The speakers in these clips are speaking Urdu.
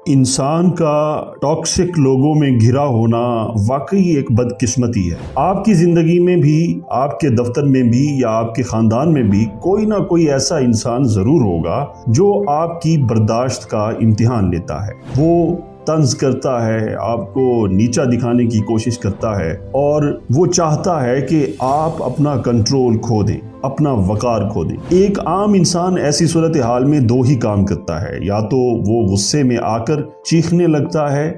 انسان کا ٹاکسک لوگوں میں گھرا ہونا واقعی ایک بدقسمتی ہے۔ آپ کی زندگی میں بھی، آپ کے دفتر میں بھی یا آپ کے خاندان میں بھی کوئی نہ کوئی ایسا انسان ضرور ہوگا جو آپ کی برداشت کا امتحان لیتا ہے۔ وہ طنز کرتا ہے، آپ کو نیچا دکھانے کی کوشش کرتا ہے اور وہ چاہتا ہے کہ آپ اپنا کنٹرول کھو دیں، اپنا وقار کھو دیں۔ ایک عام انسان ایسی صورتحال میں دو ہی کام کرتا ہے، یا تو وہ غصے میں آ کر چیخنے لگتا ہے،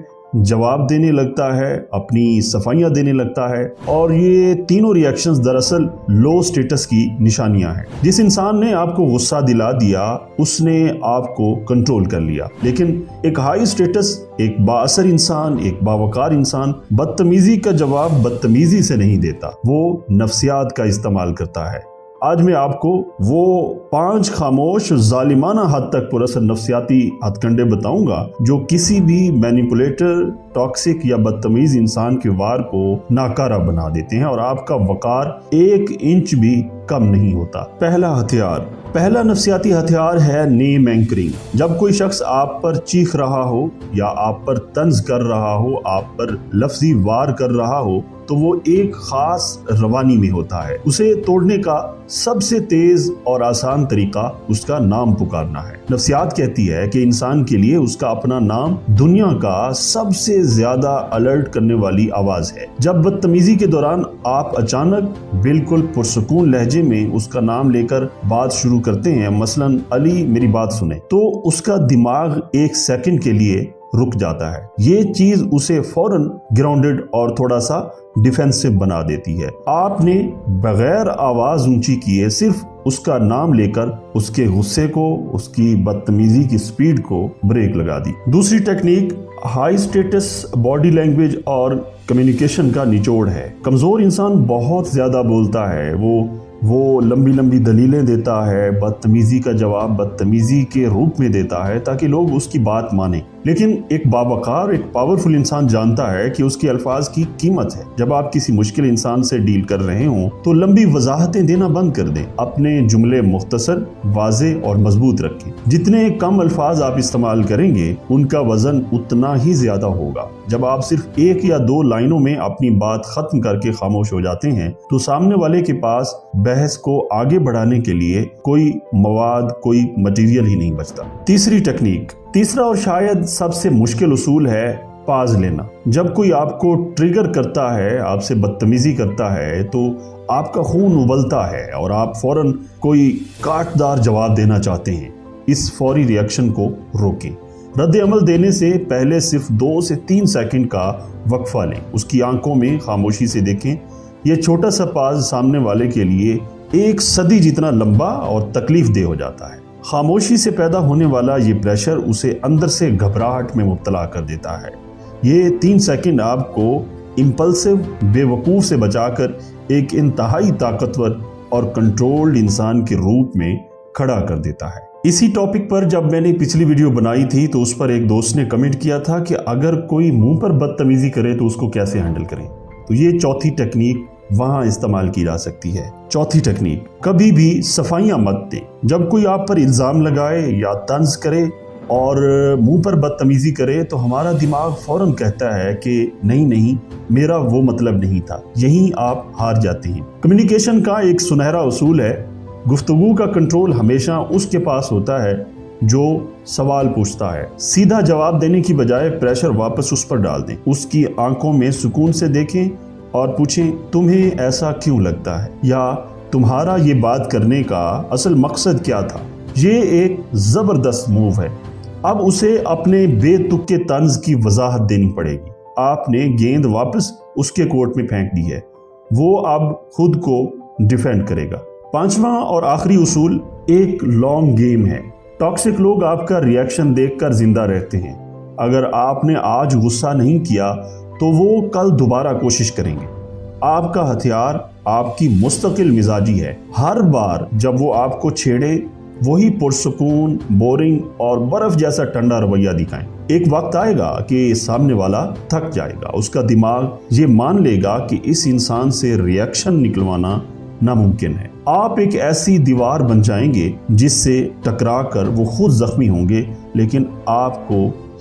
جواب دینے لگتا ہے، اپنی صفائیاں دینے لگتا ہے، اور یہ تینوں ریئیکشنز دراصل لو سٹیٹس کی نشانیاں ہیں۔ جس انسان نے آپ کو غصہ دلا دیا اس نے آپ کو کنٹرول کر لیا، لیکن ایک ہائی سٹیٹس، ایک با اثر انسان، ایک باوقار انسان بدتمیزی کا جواب بدتمیزی سے نہیں دیتا، وہ نفسیات کا استعمال کرتا ہے۔ آج میں آپ کو وہ 5 خاموش ظالمانہ حد تک پراثر نفسیاتی ہتھ کنڈے بتاؤں گا جو کسی بھی مینیپولیٹر، ٹاکسک یا بدتمیز انسان کے وار کو ناکارہ بنا دیتے ہیں اور آپ کا وقار 1 انچ بھی کم نہیں ہوتا۔ پہلا نفسیاتی ہتھیار ہے نیم اینکرنگ۔ جب کوئی شخص آپ پر چیخ رہا ہو یا آپ پر طنز کر رہا ہو، آپ پر لفظی وار کر رہا ہو، تو وہ ایک خاص روانی میں ہوتا ہے۔ اسے توڑنے کا سب سے تیز اور آسان طریقہ اس کا نام پکارنا ہے۔ نفسیات کہتی ہے کہ انسان کے لیے اس کا اپنا نام دنیا کا سب سے زیادہ الرٹ کرنے والی آواز ہے۔ جب بدتمیزی کے دوران آپ اچانک بالکل پرسکون لہجے میں اس کا نام لے کر بات شروع کرتے ہیں، مثلاً علی میری بات سنیں، تو اس کا دماغ 1 سیکنڈ کے لیے رک جاتا ہے۔ یہ چیز اسے فوراً گراؤنڈڈ اور تھوڑا سا ڈیفینسو بنا دیتی ہے۔ آپ نے بغیر آواز اونچی کیے صرف اس کا نام لے کر اس کے غصے کو، اس کی بدتمیزی کی سپیڈ کو بریک لگا دی۔ دوسری technique high status body language اور کمیونیکیشن کا نچوڑ ہے۔ کمزور انسان بہت زیادہ بولتا ہے، وہ لمبی لمبی دلیلیں دیتا ہے، بدتمیزی کا جواب بدتمیزی کے روپ میں دیتا ہے تاکہ لوگ اس کی بات مانیں۔ لیکن ایک باوقار، ایک پاورفل انسان جانتا ہے کہ اس کے الفاظ کی قیمت ہے۔ جب آپ کسی مشکل انسان سے ڈیل کر رہے ہوں تو لمبی وضاحتیں دینا بند کر دیں، اپنے جملے مختصر، واضح اور مضبوط رکھیں۔ جتنے کم الفاظ آپ استعمال کریں گے ان کا وزن اتنا ہی زیادہ ہوگا۔ جب آپ صرف 1 یا 2 لائنوں میں اپنی بات ختم کر کے خاموش ہو جاتے ہیں تو سامنے والے کے پاس بحث کو آگے بڑھانے کے لیے کوئی مواد، کوئی مٹیریل ہی نہیں بچتا۔ تیسرا اور شاید سب سے مشکل اصول ہے پاز لینا۔ جب کوئی آپ کو ٹریگر کرتا ہے، آپ سے بدتمیزی کرتا ہے، تو آپ کا خون ابلتا ہے اور آپ فوراً کوئی کاٹدار جواب دینا چاہتے ہیں۔ اس فوری ری ایکشن کو روکیں۔ رد عمل دینے سے پہلے صرف 2 سے 3 سیکنڈ کا وقفہ لیں، اس کی آنکھوں میں خاموشی سے دیکھیں۔ یہ چھوٹا سا پاز سامنے والے کے لیے 1 صدی جتنا لمبا اور تکلیف دہ ہو جاتا ہے۔ خاموشی سے پیدا ہونے والا یہ پریشر اسے اندر سے گھبراہٹ میں مبتلا کر دیتا ہے۔ یہ 3 سیکنڈ آپ کو امپلسو، بے وقوف سے بچا کر ایک انتہائی طاقتور اور کنٹرولڈ انسان کے روپ میں کھڑا کر دیتا ہے۔ اسی ٹاپک پر جب میں نے پچھلی ویڈیو بنائی تھی تو اس پر ایک دوست نے کمنٹ کیا تھا کہ اگر کوئی منہ پر بدتمیزی کرے تو اس کو کیسے ہینڈل کریں۔ تو یہ چوتھی ٹیکنیک وہاں استعمال کی جا سکتی ہے۔ چوتھی ٹیکنیک، کبھی بھی صفائیاں مت دیں۔ جب کوئی آپ پر الزام لگائے یا طنز کرے اور منہ پر بدتمیزی کرے تو ہمارا دماغ فوراً کہتا ہے کہ نہیں میرا وہ مطلب نہیں تھا۔ یہیں آپ ہار جاتے ہیں۔ کمیونیکیشن کا ایک سنہرا اصول ہے، گفتگو کا کنٹرول ہمیشہ اس کے پاس ہوتا ہے جو سوال پوچھتا ہے۔ سیدھا جواب دینے کی بجائے پریشر واپس اس پر ڈال دیں۔ اس کی آنکھوں میں سکون سے دیکھیں اور پوچھیں تمہیں ایسا کیوں لگتا ہے، یا تمہارا یہ بات کرنے کا اصل مقصد کیا تھا۔ یہ ایک زبردست موو ہے۔ اب اسے اپنے بے تکے طنز کی وضاحت دینی پڑے گی۔ آپ نے گیند واپس اس کے کورٹ میں پھینک دی ہے، وہ اب خود کو ڈیفینڈ کرے گا۔ 5واں اور آخری اصول ایک لانگ گیم ہے۔ ٹاکسک لوگ آپ کا ری ایکشن دیکھ کر زندہ رہتے ہیں۔ اگر آپ نے آج غصہ نہیں کیا تو وہ کل دوبارہ کوشش کریں گے۔ آپ کا ہتھیار آپ کی مستقل مزاجی ہے۔ ہر بار جب وہ آپ کو چھیڑے وہی پرسکون، بورنگ اور برف جیسا ٹھنڈا رویہ دکھائیں۔ ایک وقت آئے گا کہ سامنے والا تھک جائے گا، اس کا دماغ یہ مان لے گا کہ اس انسان سے ری ایکشن نکلوانا ناممکن ہے۔ آپ ایک ایسی دیوار بن جائیں گے جس سے ٹکرا کر وہ خود زخمی ہوں گے، لیکن آپ کو